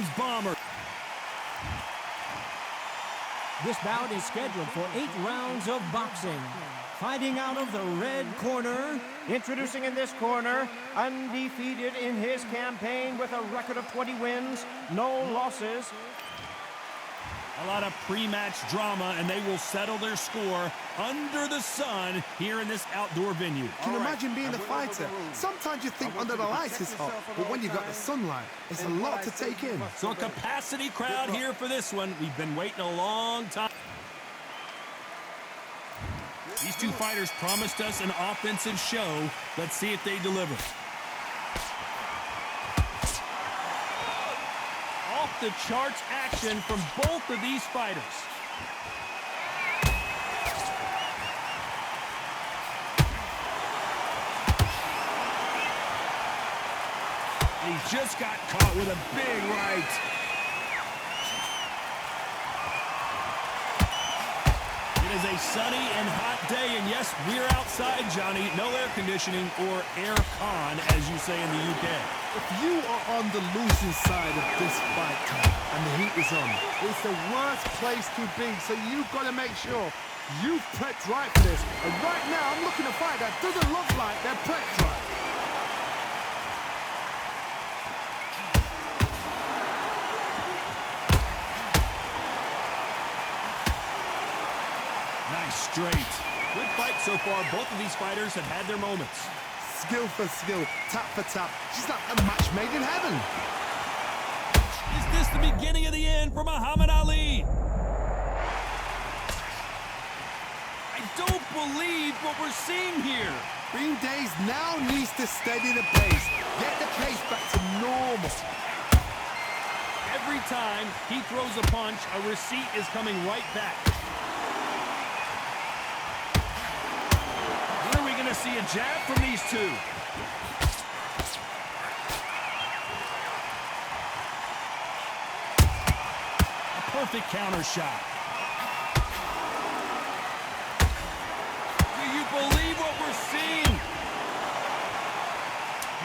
pounds bomber. This bout is scheduled for 8 rounds of boxing. Fighting out of the red corner, introducing in this corner, undefeated in his campaign with a record of 20 wins, no losses. A lot of pre-match drama, and they will settle their score under the sun here in this outdoor venue. Can you imagine being a fighter? Sometimes you think under the lights is hot, but when you've got the sunlight, it's a lot to take in. So a capacity crowd here for this one. We've been waiting a long time. These two fighters promised us an offensive show. Let's see if they deliver. Off the charts action from both of these fighters. He just got caught with a big right. It is a sunny and hot day, and yes, we're outside, Johnny. No air conditioning or air con, as you say in the UK. If you are on the losing side of this fight, and the heat is on, it's the worst place to be, so you've got to make sure you've prepped right for this. And right now, I'm looking at a fight that doesn't look like they're prepped right. Nice straight. Good fight so far. Both of these fighters have had their moments. Skill for skill, tap for tap. She's like a match made in heaven. Is this the beginning of the end for Muhammad Ali? I don't believe what we're seeing here. Green Days now needs to steady the pace. Get the pace back to normal. Every time he throws a punch, a receipt is coming right back. See a jab from these two. A perfect counter shot. Do you believe what we're seeing?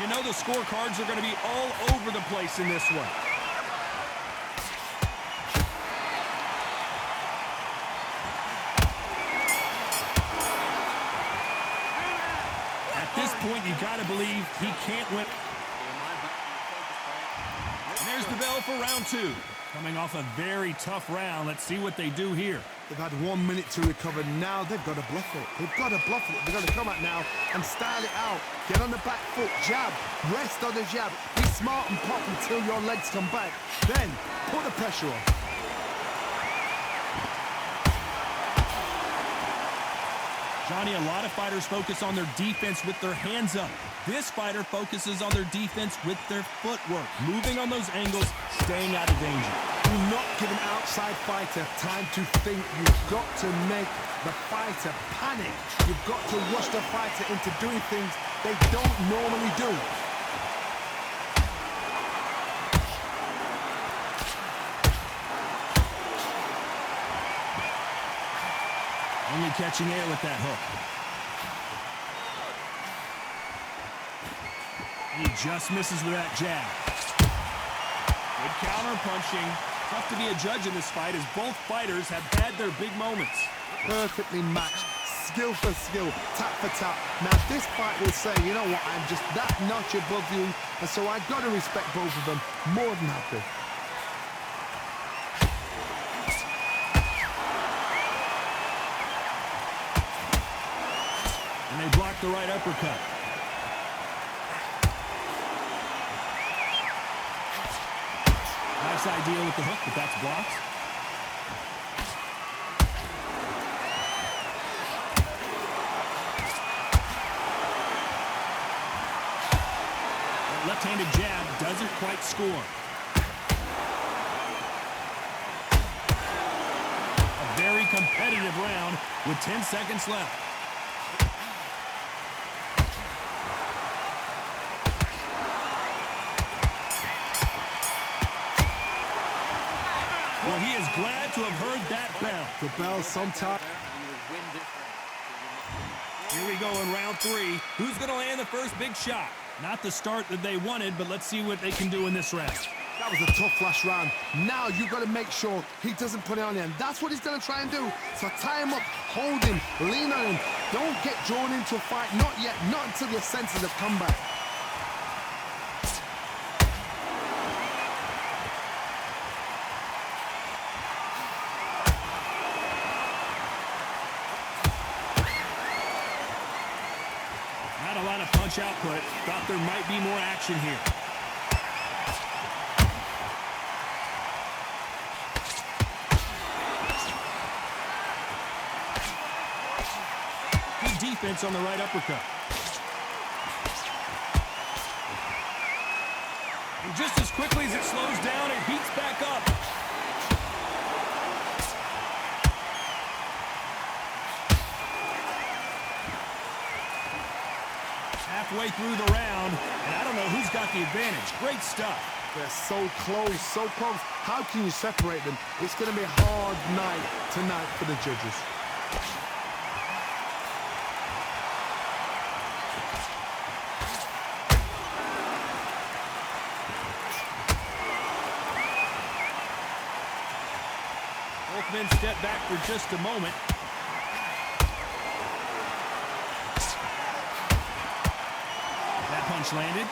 You know the scorecards are going to be all over the place in this one. At this point, you got to believe he can't win. And there's the bell for round two. Coming off a very tough round. Let's see what they do here. They've had 1 minute to recover. Now they've got to bluff it. They've got to bluff it. They've got to come out now and style it out. Get on the back foot, jab, rest on the jab. Be smart and pop until your legs come back. Then put the pressure on. Johnny, a lot of fighters focus on their defense with their hands up. This fighter focuses on their defense with their footwork, moving on those angles, staying out of danger. Do not give an outside fighter time to think. You've got to make the fighter panic. You've got to rush the fighter into doing things they don't normally do. Only catching air with that hook. He just misses with that jab. Good counter punching. Tough to be a judge in this fight as both fighters have had their big moments. Perfectly matched, skill for skill, tap for tap. Now this fight will say, you know what, I'm just that notch above you, and so I've got to respect both of them more than happy. And they block the right uppercut. Nice idea with the hook, but that's blocked. That left-handed jab doesn't quite score. A very competitive round with 10 seconds left. Well, he is glad to have heard that bell. The bell sometime. Here we go in round three. Who's going to land the first big shot? Not the start that they wanted, but let's see what they can do in this round. That was a tough last round. Now you've got to make sure he doesn't put it on him. That's what he's going to try and do. So tie him up, hold him, lean on him. Don't get drawn into a fight. Not yet. Not until your senses have come back. Not a lot of punch output. Thought there might be more action here. Good defense on the right uppercut. And just as quickly as it slows down, it heats back up. Halfway through the round, and I don't know who's got the advantage. Great stuff. They're so close, so close. How can you separate them? It's going to be a hard night tonight for the judges. Both men step back for just a moment. That punch landed.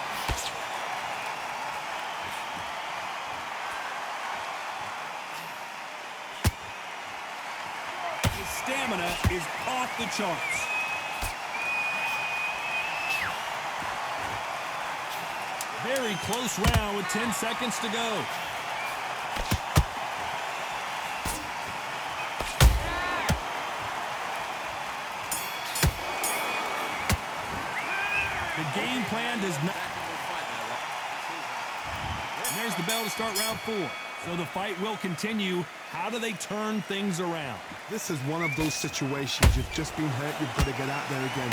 His stamina is off the charts. Very close round with 10 seconds to go. The game plan does not. And there's the bell to start round 4. So the fight will continue. How do they turn things around? This is one of those situations. You've just been hurt. You've got to get out there again.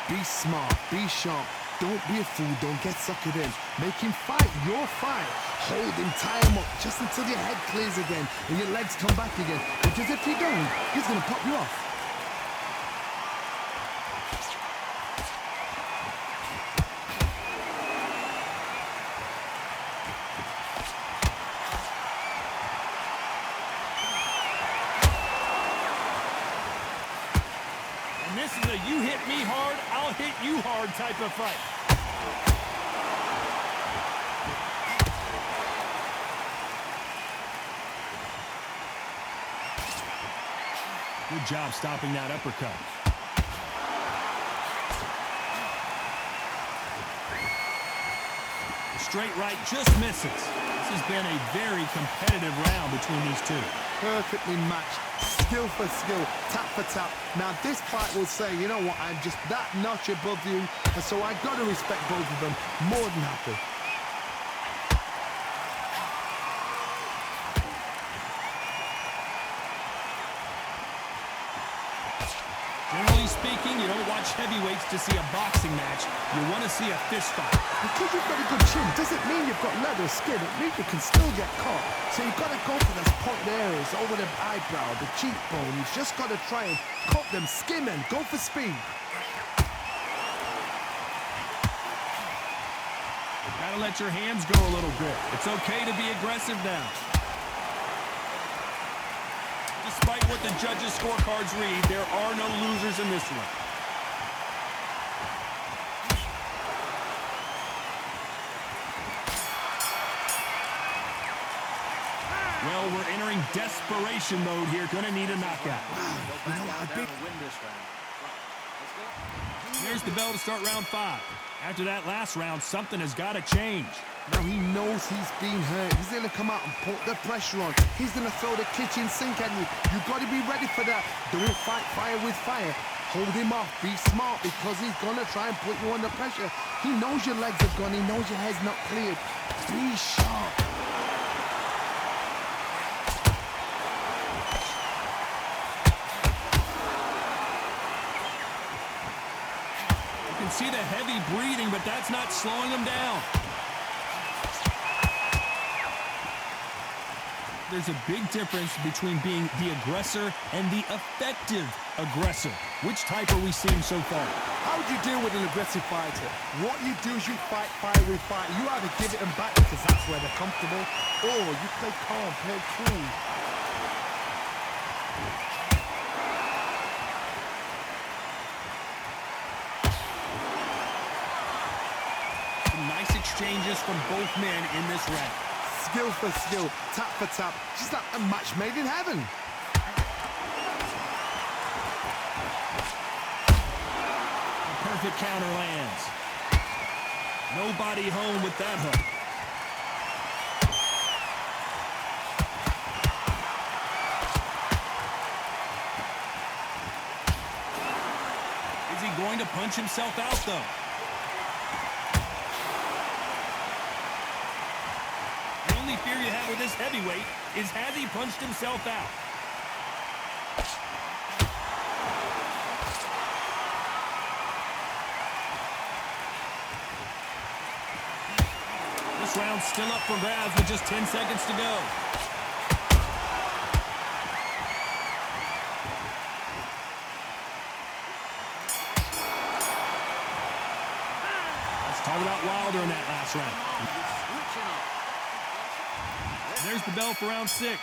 Be smart. Be sharp. Don't be a fool. Don't get suckered in. Make him fight your fight. Hold him, tie him up just until your head clears again and your legs come back again. Because if you don't, he's going to pop you off. This is a you hit me hard, I'll hit you hard type of fight. Good job stopping that uppercut. The straight right just misses. This has been a very competitive round between these two. Perfectly matched. Skill for skill, tap for tap. Now this fight will say, you know what, I'm just that notch above you, and so I got to respect both of them more than happy. Generally speaking, you don't watch heavyweights to see a boxing match. You want to see a fist fight. Because you've got a good chin doesn't mean you've got leather skin. It means you can still get caught. So you've got to go for those point areas over the eyebrow, the cheekbone. You've just got to try and cut them, skim them, go for speed. Gotta let your hands go a little bit. It's okay to be aggressive now. Despite what the judges' scorecards read, there are no losers in this one. Well, we're entering desperation mode here. Gonna need a knockout. There's the bell to start round 5. After that last round, something has got to change. Now he knows he's been hurt. He's going to come out and put the pressure on. He's going to throw the kitchen sink at you. You've got to be ready for that. Don't fight fire with fire. Hold him off. Be smart because he's going to try and put you under pressure. He knows your legs are gone. He knows your head's not cleared. Be sharp. You can see the heavy breathing, but that's not slowing him down. There's a big difference between being the aggressor and the effective aggressor. Which type are we seeing so far? How do you deal with an aggressive fighter? What you do is you fight fire with fire. You either give it them back because that's where they're comfortable, or you play calm, play cool. Some nice exchanges from both men in this round. Skill for skill, tap for tap, just like a match made in heaven. Perfect counter lands. Nobody home with that hook. Is he going to punch himself out, though? The only fear you have with this heavyweight is, has he punched himself out? This round's still up for grabs with just 10 seconds to go. Let's talk about Wilder in that last round. There's the bell for round 6.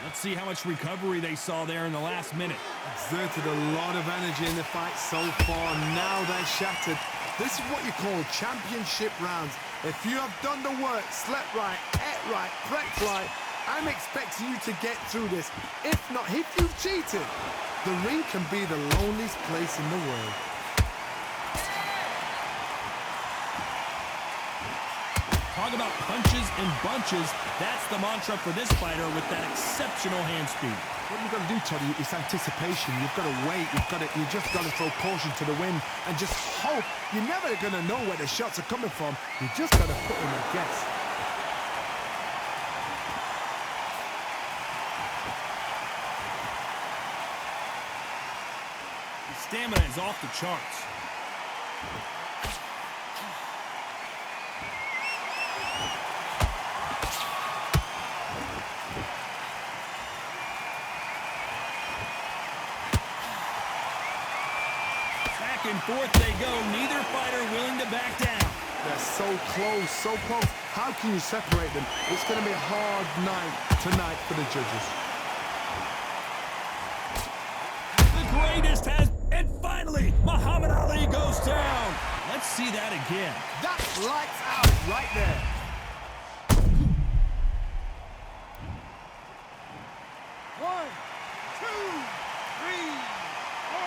Let's see how much recovery they saw there in the last minute. Exerted a lot of energy in the fight so far. Now they're shattered. This is what you call championship rounds. If you have done the work, slept right, ate right, prepped right, I'm expecting you to get through this. If not, if you've cheated, the ring can be the loneliest place in the world. Talk about punches and bunches. That's the mantra for this fighter with that exceptional hand speed. What you've got to do, Toddy, is anticipation. You've got to wait. You just got to throw caution to the wind and just hope. You're never going to know where the shots are coming from. You just got to put in a guess. His stamina is off the charts. Back and forth they go. Neither fighter willing to back down. They're so close, so close. How can you separate them? It's going to be a hard night tonight for the judges. The greatest has... And finally, Muhammad Ali goes down. Let's see that again. That's lights out right there. One, two, three, 4,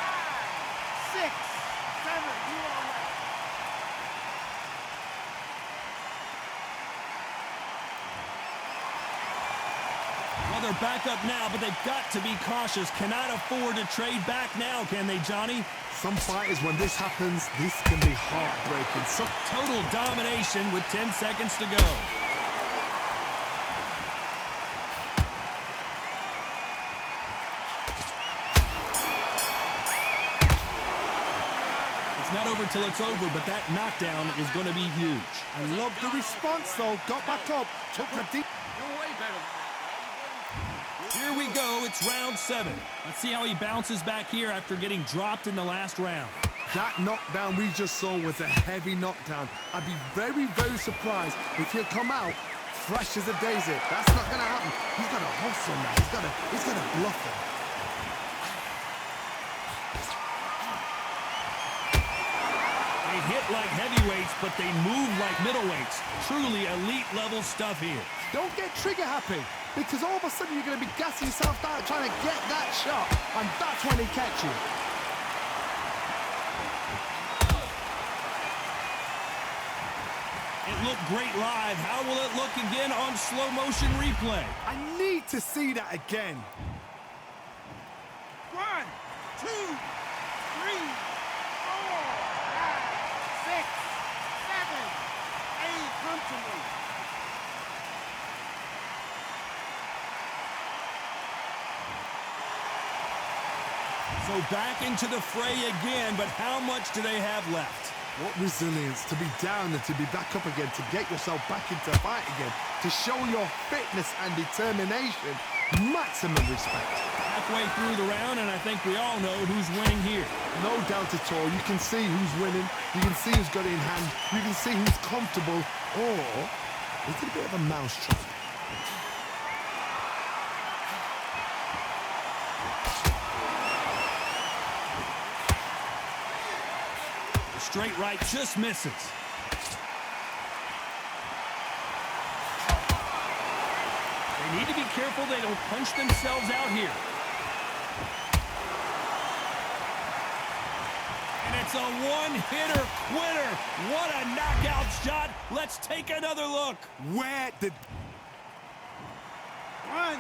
5, 6, 7. You are right. Well, they're back up now, but they've got to be cautious. Cannot afford to trade back now, can they, Johnny? Some fighters, when this happens, this can be heartbreaking. So Total domination with 10 seconds to go. It's not over till it's over, but that knockdown is going to be huge. I love the response, though. Got back up, took a deep... Here we go, it's round 7. Let's see how he bounces back here after getting dropped in the last round. That knockdown we just saw was a heavy knockdown. I'd be very, very surprised if he'll come out fresh as a daisy. That's not going to happen. He's got to hustle now. He's got to bluff him. They hit like heavyweights, but they move like middleweights. Truly elite level stuff here. Don't get trigger happy, because all of a sudden you're going to be gassing yourself out trying to get that shot, and that's when they catch you. It looked great live. How will it look again on slow motion replay? I need to see that again. 1, 2, 3, 4, 5, 6, 7, 8. Come to me. So back into the fray again, but how much do they have left? What resilience to be down and to be back up again, to get yourself back into fight again, to show your fitness and determination. Maximum respect. Halfway through the round, and I think we all know who's winning here. No doubt at all. You can see who's winning. You can see who's got it in hand. You can see who's comfortable. Or is it a bit of a mousetrap? Straight right just misses. They need to be careful they don't punch themselves out here. And it's a one-hitter quitter. What a knockout shot. Let's take another look. Where did... 1,